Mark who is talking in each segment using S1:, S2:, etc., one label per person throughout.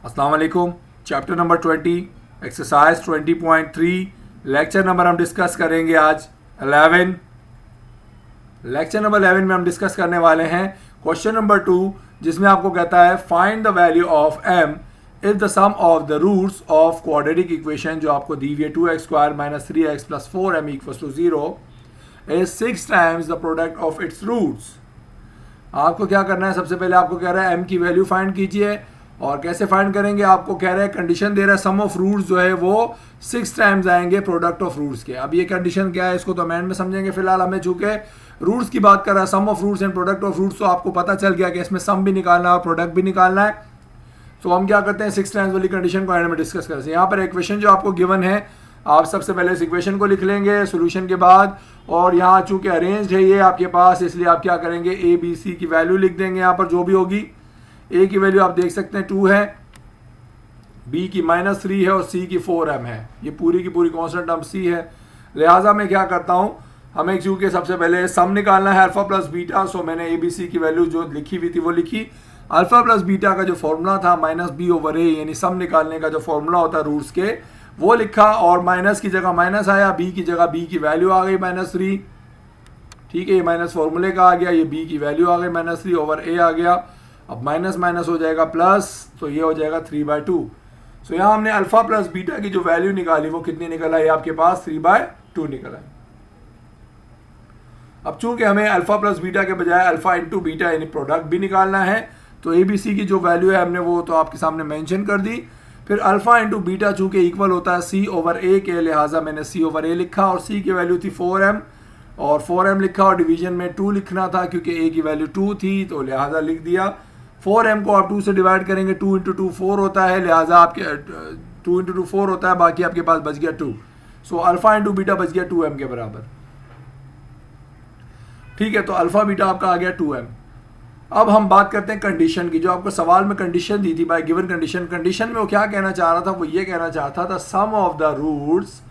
S1: अस्सलाम वालेकुम। Chapter number 20 exercise 20.3 lecture number हम डिस्कस करेंगे आज 11। लेक्चर नंबर 11 में हम डिस्कस करने वाले हैं क्वेश्चन नंबर 2, जिसमें आपको कहता है find the value of m if the sum of the roots of quadratic equation जो आपको दी हुई है 2x² - 3x + 4m = 0 is 6 times the product of its roots. आपको क्या करना है, सबसे पहले आपको कह रहा है m की वैल्यू फाइंड कीजिए। और कैसे फाइंड करेंगे, आपको कह रहा है कंडीशन दे रहा है सम ऑफ रूट्स जो है वो 6 टाइम्स आएंगे प्रोडक्ट ऑफ रूट्स के। अब ये कंडीशन क्या है इसको तो हम एंड में समझेंगे, फिलहाल हमें चूंकि रूट्स की बात कर रहा है, sum of roots and product of roots, तो आपको पता चल गया कि इसमें सम भी निकालना है और प्रोडक्ट भी निकालना है। तो हम क्या करते हैं 6 टाइम्स वाली कंडीशन को एंड में डिस्कस करते हैं। यहाँ पर इक्वेशन जो आपको गिवन है, आप सबसे पहले इस इक्वेशन को लिख लेंगे सोल्यूशन के बाद, और यहाँ चूंकि अरेंज्ड है ये आपके पास, इसलिए आप क्या करेंगे ए बी सी की वैल्यू लिख देंगे। यहाँ पर जो भी होगी, ए की वैल्यू आप देख सकते हैं 2 है, बी की -3 है और सी की 4m है। ये पूरी की पूरी कांस्टेंट टर्म सी है। लिहाजा मैं क्या करता हूँ, हमें चूंकि सबसे पहले सम निकालना है अल्फा प्लस बीटा, सो मैंने ए बी सी की वैल्यू जो लिखी हुई थी वो लिखी। अल्फा प्लस बीटा का जो फॉर्मूला था -b/a, यानी सम निकालने का जो फॉर्मूला होता है रूट्स के, वो लिखा, और माइनस की जगह माइनस आया, बी की जगह बी की वैल्यू आ गई -3। ठीक है, ये माइनस फॉर्मूले का आ गया, ये बी की वैल्यू आ गई -3/a आ गया। अब माइनस माइनस हो जाएगा प्लस, तो ये हो जाएगा 3/2। सो यहाँ हमने अल्फा प्लस बीटा की जो वैल्यू निकाली वो कितनी निकल आई आपके पास, 3/2 निकल आई। अब चूंकि हमें अल्फा प्लस बीटा के बजाय अल्फा इंटू बीटा यानी प्रोडक्ट भी निकालना है, तो ए बी सी की जो वैल्यू है हमने वो तो आपके सामने मेंशन कर दी। फिर अल्फा इंटू बीटा चूंकि इक्वल होता है c/a के, लिहाजा मैंने c/a लिखा, और c की वैल्यू थी 4m, और 4m लिखा, और डिवीजन में 2 लिखना था क्योंकि a की वैल्यू 2 थी, तो लिहाजा लिख दिया। 4m को आप 2 से डिवाइड करेंगे, 2 × 2 4 होता है, लिहाजा आपके 2 × 2 4 होता है, बाकी आपके पास बच गया 2। सो अल्फा इंटू बीटा बच गया 2m के बराबर। ठीक है, तो अल्फा बीटा आपका आ गया 2m। अब हम बात करते हैं कंडीशन की, जो आपको सवाल में कंडीशन दी थी बाय गिवन कंडीशन। कंडीशन में वो क्या कहना चाह रहा था, वो ये कहना चाहता था sum of the roots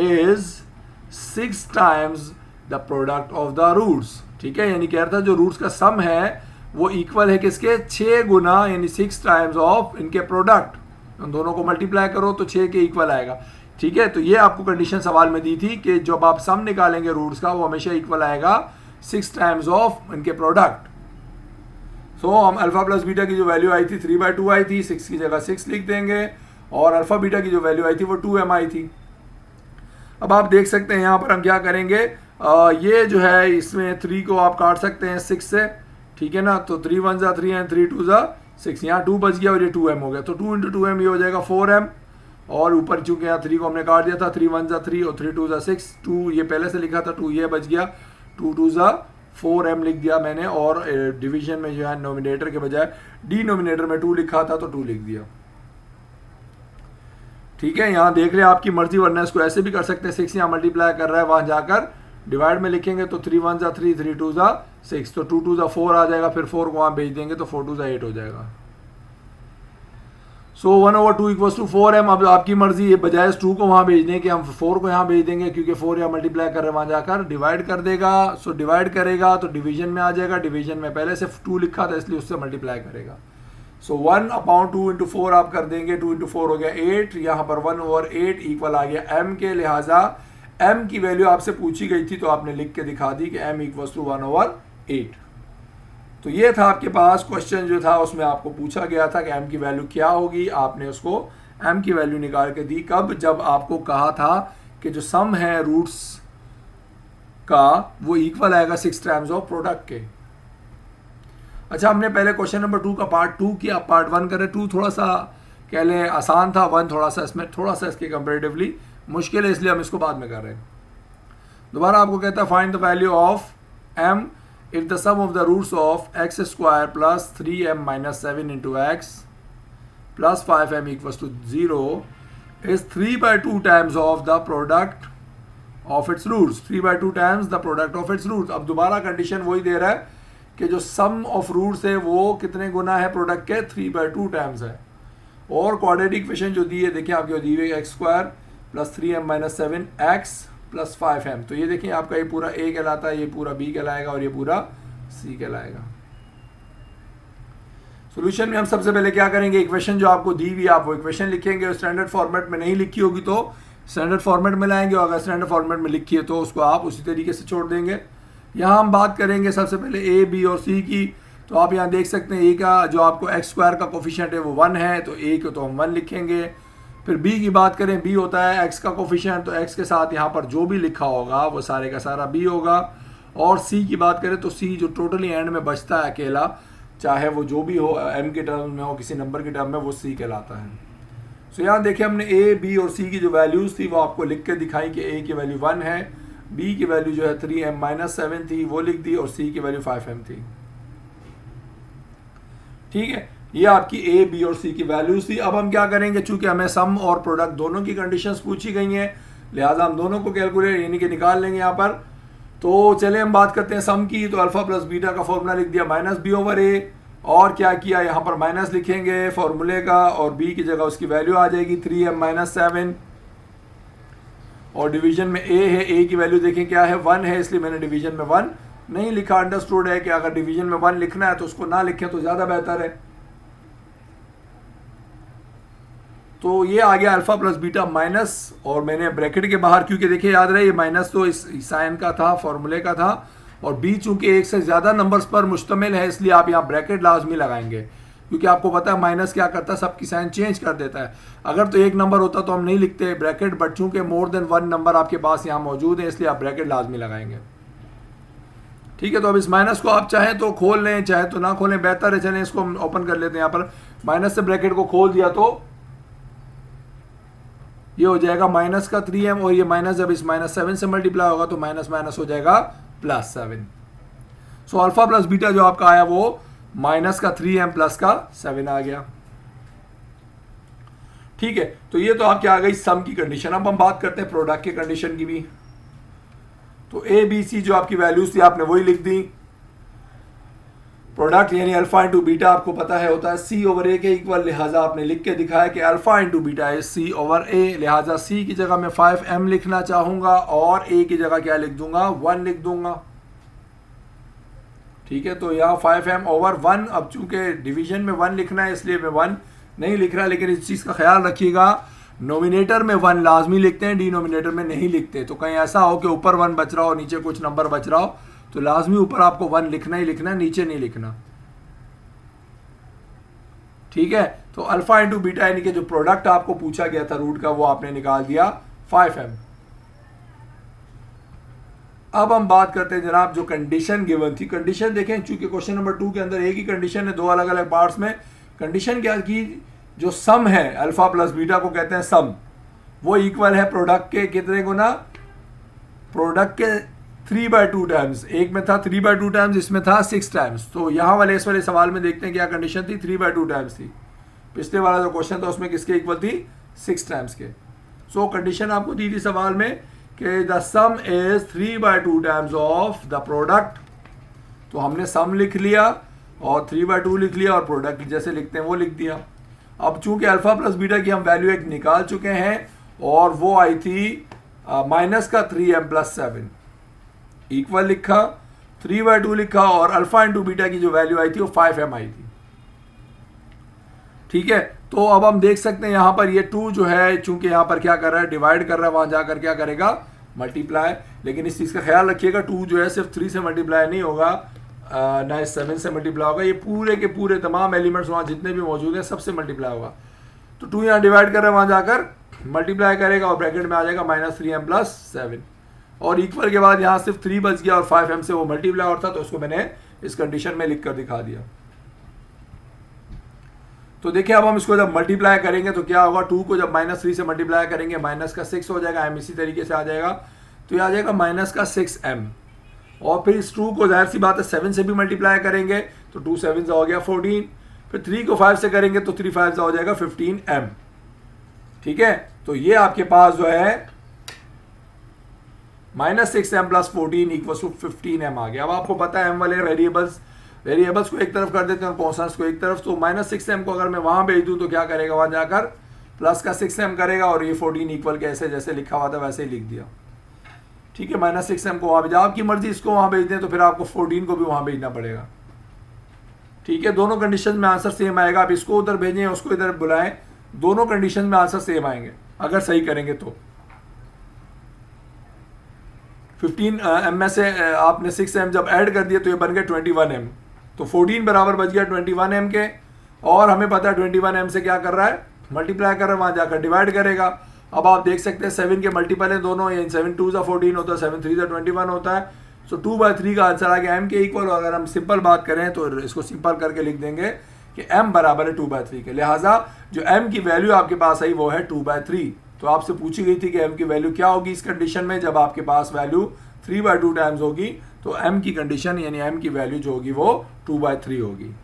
S1: is 6 times the product of the roots. ठीक है, यानी कह रहा था जो रूट्स का सम है वो इक्वल है किसके, 6 गुना, यानी 6 टाइम्स ऑफ इनके प्रोडक्ट। उन दोनों को मल्टीप्लाई करो तो 6 के इक्वल आएगा। ठीक है, तो ये आपको कंडीशन सवाल में दी थी कि जब आप सम निकालेंगे रूट्स का वो हमेशा इक्वल आएगा 6 टाइम्स ऑफ इनके प्रोडक्ट। तो हम अल्फा प्लस बीटा की जो वैल्यू आई थी 3/2 आई थी, 6 की जगह 6 लिख देंगे, और अल्फा बीटा की जो वैल्यू आई थी वो 2m आई थी। अब आप देख सकते हैं यहाँ पर हम क्या करेंगे, ये जो है इसमें 3 को आप काट सकते हैं 6 से। ठीक है ना, तो 3 × 1 = 3 एंड 3 × 2 = 6, यहाँ 2 बच गया और ये 2m हो गया, तो 2 × 2m ये हो जाएगा 4m, और ऊपर चूंकि यहाँ 3 को हमने काट दिया था, 3 × 1 = 3 और 3 × 2 = 6, 2 ये पहले से लिखा था, 2 ये बच गया, 2 × 2 = 4m लिख दिया मैंने, और डिवीजन में जो है नोमिनेटर के बजाय डिनोमिनेटर में 2 लिखा था तो 2 लिख दिया। ठीक है, यहाँ देख रहे हैं आपकी मर्जी, वरना इसको ऐसे भी कर सकते हैं, 6 यहाँ मल्टीप्लाई कर रहा है, वहां जाकर डिवाइड में लिखेंगे तो 3 × 1 = 3, 3 × 2 = 6, तो 2 × 2 = 4 आ जाएगा, फिर 4 को वहां भेज देंगे तो 4 × 2 = 8 हो जाएगा। सो 1/2 = 4m। अब आपकी मर्जी, ये बजाय 2 को वहां भेजने के हम 4 को यहाँ भेज देंगे, क्योंकि 4 यहाँ मल्टीप्लाई कर रहे हैं, वहां जाकर डिवाइड कर देगा। सो डिवाइड करेगा तो डिवीजन में आ जाएगा, डिवीजन में पहले से 2 लिखा था इसलिए उससे मल्टीप्लाई करेगा। सो 1/2 × 4 आप कर देंगे, 2 × 4 हो गया 8, यहाँ पर 1/8 इक्वल आ गया m के, लिहाजा m की वैल्यू आपसे पूछी गई थी तो आपने लिख के दिखा दी कि m = 1/8। तो ये था आपके पास क्वेश्चन जो था, उसमें आपको पूछा गया था कि m की वैल्यू क्या होगी, आपने उसको m की वैल्यू निकाल के दी। कब, जब आपको कहा था कि जो सम है रूट्स का वो इक्वल आएगा 6 टाइम्स ऑफ प्रोडक्ट के। अच्छा, हमने पहले क्वेश्चन नंबर 2 का पार्ट 2 किया, पार्ट 1 करें। 2 थोड़ा सा कह लें आसान था, 1 थोड़ा सा इसके कंपेरेटिवली मुश्किल है, इसलिए हम इसको बाद में कर रहे हैं। दोबारा आपको कहता है find the value of m if the sum of the roots of x² plus 3m minus 7 into x plus 5m equals to 0 is 3/2 times of the product of its roots, 3/2 times the product of its roots। अब दोबारा condition वही दे रहा है कि जो सम of roots है वो कितने गुना है प्रोडक्ट के, 3/2 टाइम्स है। और क्वाड्रेटिक इक्वेशन जो दी है, देखिए आपको दी हुई x² plus 3m minus 7x plus 5m, तो ये देखिए आपका ये पूरा a कहलाता है, ये पूरा b कहलाएगा और ये पूरा c कहलाएगा। सोल्यूशन में हम सबसे पहले क्या करेंगे, इक्वेशन जो आपको दी हुई आप वो इक्वेशन लिखेंगे, और स्टैंडर्ड फॉर्मेट में नहीं लिखी होगी तो स्टैंडर्ड फॉर्मेट में लाएंगे, और अगर स्टैंडर्ड फॉर्मेट में लिखी है तो उसको आप उसी तरीके से छोड़ देंगे। यहाँ हम बात करेंगे सबसे पहले ए, बी और सी की। तो आप यहाँ देख सकते हैं ए का जो आपको एक्स स्क्वायर का कोफिशिएंट है वो 1 है, तो ए को तो हम 1 लिखेंगे। फिर बी की बात करें, बी होता है एक्स का कोफिशिएंट, तो एक्स के साथ यहाँ पर जो भी लिखा होगा वो सारे का सारा बी होगा। और सी की बात करें तो सी जो टोटली एंड में बचता है अकेला, चाहे वो जो भी हो, एम के टर्म में हो, किसी नंबर के टर्म में, वो सी कहलाता है। सो यहाँ देखिए हमने ए, बी और सी की जो वैल्यूज़ थी वो आपको लिख के दिखाई कि ए की वैल्यू 1 है, बी की वैल्यू जो है 3m-7 थी वो लिख दी, और सी की वैल्यू 5m थी। ठीक है, ये आपकी ए, बी और सी की वैल्यूज थी। अब हम क्या करेंगे, चूंकि हमें सम और प्रोडक्ट दोनों की कंडीशंस पूछी गई हैं, लिहाजा हम दोनों को कैलकुलेट यानी कि निकाल लेंगे यहाँ पर। तो चले हम बात करते हैं सम की। तो अल्फा प्लस बीटा का फॉर्मूला लिख दिया -b/a, और क्या किया यहाँ पर माइनस लिखेंगे फॉर्मूले का, और b की जगह उसकी वैल्यू आ जाएगी 3m-7, और डिवीजन में a है, a की वैल्यू देखें क्या है 1 है, इसलिए मैंने डिवीजन में 1 नहीं लिखा। अंडरस्टूड है कि अगर डिवीजन में 1 लिखना है तो उसको ना लिखें तो ज़्यादा बेहतर है। तो ये आ गया अल्फा प्लस बीटा माइनस, और मैंने ब्रैकेट के बाहर, क्योंकि देखिए याद रहे ये माइनस तो इस साइन का था, फॉर्मूले का था, और बी चूंकि एक से ज़्यादा नंबर्स पर मुश्तमिल है इसलिए आप यहाँ ब्रैकेट लाजमी लगाएंगे, क्योंकि आपको पता है माइनस क्या करता है, सबकी साइन चेंज कर देता है। अगर तो एक नंबर होता तो हम नहीं लिखते ब्रैकेट, बट चूंकि मोर देन 1 नंबर आपके पास यहाँ मौजूद है इसलिए आप ब्रैकेट लाजमी लगाएंगे। ठीक है, तो अब इस माइनस को आप चाहें तो खोल लें, चाहे तो ना खोलें, बेहतर है। चलें इसको हम ओपन कर लेते हैं। यहाँ पर माइनस से ब्रैकेट को खोल दिया तो ये हो जाएगा माइनस का 3m, और ये माइनस जब इस -7 से मल्टीप्लाई होगा तो माइनस माइनस हो जाएगा +7। सो अल्फा प्लस बीटा जो आपका आया वो माइनस का 3m प्लस का 7 आ गया। ठीक है, तो ये तो आपकी आ गई सम की कंडीशन। अब हम बात करते हैं प्रोडक्ट की कंडीशन की भी। तो ए, बी, सी जो आपकी वैल्यूज थी आपने वही लिख दी। प्रोडक्ट यानी अल्फा इंटू बीटा आपको पता है होता है C/A के इक्वल, लिहाजा आपने लिख के दिखाया कि अल्फा इंटू बीटा है C/A, लिहाजा C की जगह मैं 5m लिखना चाहूंगा और A की जगह क्या लिख दूंगा 1 लिख दूंगा। ठीक है, तो यहाँ 5m/1, अब चूंकि डिवीजन में 1 लिखना है इसलिए मैं 1 नहीं लिख रहा, लेकिन इस चीज़ का ख्याल रखिएगा नोमिनेटर में 1 लाजमी लिखते हैं, डिनोमिनेटर में नहीं लिखते। तो कहीं ऐसा हो कि ऊपर 1 बच रहा हो नीचे कुछ नंबर बच रहा हो तो लाजमी ऊपर आपको 1 लिखना ही लिखना, नीचे नहीं लिखना। ठीक है, तो अल्फा इंटू बीटा यानी कि जो प्रोडक्ट आपको पूछा गया था रूट का वो आपने निकाल दिया 5m। अब हम बात करते हैं जनाब जो कंडीशन गिवन थी। कंडीशन देखें, चूंकि क्वेश्चन नंबर 2 के अंदर एक ही कंडीशन है, 2 अलग अलग पार्ट्स में। कंडीशन क्या की, जो सम है अल्फा प्लस बीटा को कहते हैं सम, वो इक्वल है प्रोडक्ट के कितने गुना, प्रोडक्ट के 3/2 टाइम्स। एक में था 3/2 टाइम्स, इसमें था 6 टाइम्स। तो यहाँ वाले इस वाले सवाल में देखते हैं क्या कंडीशन थी, 3/2 टाइम्स थी। पिछले वाला जो क्वेश्चन था उसमें किसके इक्वल थी, 6 टाइम्स के। सो कंडीशन आपको दी थी सवाल में कि the some is 3/2 times of the product. तो हमने सम लिख लिया और 3/2 लिख लिया और प्रोडक्ट जैसे लिखते हैं वो लिख दिया। अब चूंकि अल्फा प्लस बीटा की हम वैल्यू एक निकाल चुके हैं और वो आई थी माइनस का 3m प्लस 7, इक्वल लिखा, 3/2 लिखा, और अल्फा इंटू बीटा की जो वैल्यू आई थी वो 5m आई थी। ठीक है, तो अब हम देख सकते हैं यहाँ पर ये 2 जो है, चूंकि यहाँ पर क्या कर रहा है, डिवाइड कर रहा है, वहां जाकर क्या करेगा, मल्टीप्लाई। लेकिन इस चीज़ का ख्याल रखिएगा 2 जो है सिर्फ 3 से मल्टीप्लाई नहीं होगा, ना 7 से मल्टीप्लाई होगा, ये पूरे के पूरे तमाम एलिमेंट्स वहाँ जितने भी मौजूद हैं सबसे मल्टीप्लाई होगा। तो 2 यहाँ डिवाइड कर रहा है, वहाँ जाकर मल्टीप्लाई करेगा और ब्रैकेट में आ जाएगा -3m प्लस 7, और इक्वल के बाद यहाँ सिर्फ 3 बच गया और 5m से वो मल्टीप्लाई होता, तो उसको मैंने इस कंडीशन में लिख कर दिखा दिया। तो देखिए अब हम इसको जब मल्टीप्लाई करेंगे तो क्या होगा, 2 को जब -3 से मल्टीप्लाई करेंगे माइनस का 6 हो जाएगा, m इसी तरीके से आ जाएगा, तो ये आ जाएगा -6m। और फिर इस 2 को जाहिर सी बात है 7 से भी मल्टीप्लाई करेंगे तो 2 7 हो गया 14, फिर 3 को 5 से करेंगे तो 3 5 हो जाएगा 15m। ठीक है, तो ये आपके पास जो है -6m plus 14 equal to 15m आ गया। अब आपको पता है m वाले वेरिएबल्स को एक तरफ कर देते हैं, कॉन्स्टेंट्स को एक तरफ। तो -6m को अगर मैं वहां भेज दूं तो क्या करेगा, वहां जाकर प्लस का 6m करेगा, और ये 14 इक्वल के ऐसे जैसे लिखा हुआ था वैसे ही लिख दिया। ठीक है, -6m को वहां भेजा, आपकी मर्जी इसको वहां भेज दें तो फिर आपको 14 को भी वहां भेजना पड़ेगा। ठीक है, दोनों कंडीशन में आंसर सेम आएगा। आप इसको उधर भेजें, उसको इधर बुलाएं, दोनों कंडीशन में आंसर सेम आएंगे अगर सही करेंगे तो। 15 एम में से आपने 6 एम जब ऐड कर दिया तो ये बन गया 21 एम, तो 14 बराबर बच गया 21 एम के। और हमें पता है 21 एम से क्या कर रहा है, मल्टीप्लाई कर रहा है, वहाँ जाकर डिवाइड करेगा। अब आप देख सकते हैं 7 के मल्टीपल है दोनों, ये 7 2 14 होता है, 7 3 21 होता है। सो 2/3 का आंसर आ गया m के इक्वल। अगर हम सिंपल बात करें तो इसको सिंपल करके लिख देंगे कि m बराबर है 2/3 के। लिहाजा जो m की वैल्यू आपके पास आई वो है 2/3। तो आपसे पूछी गई थी कि m की वैल्यू क्या होगी इस कंडीशन में, जब आपके पास वैल्यू 3/2 टाइम्स होगी तो m की कंडीशन यानी m की वैल्यू जो होगी वो 2/3 होगी।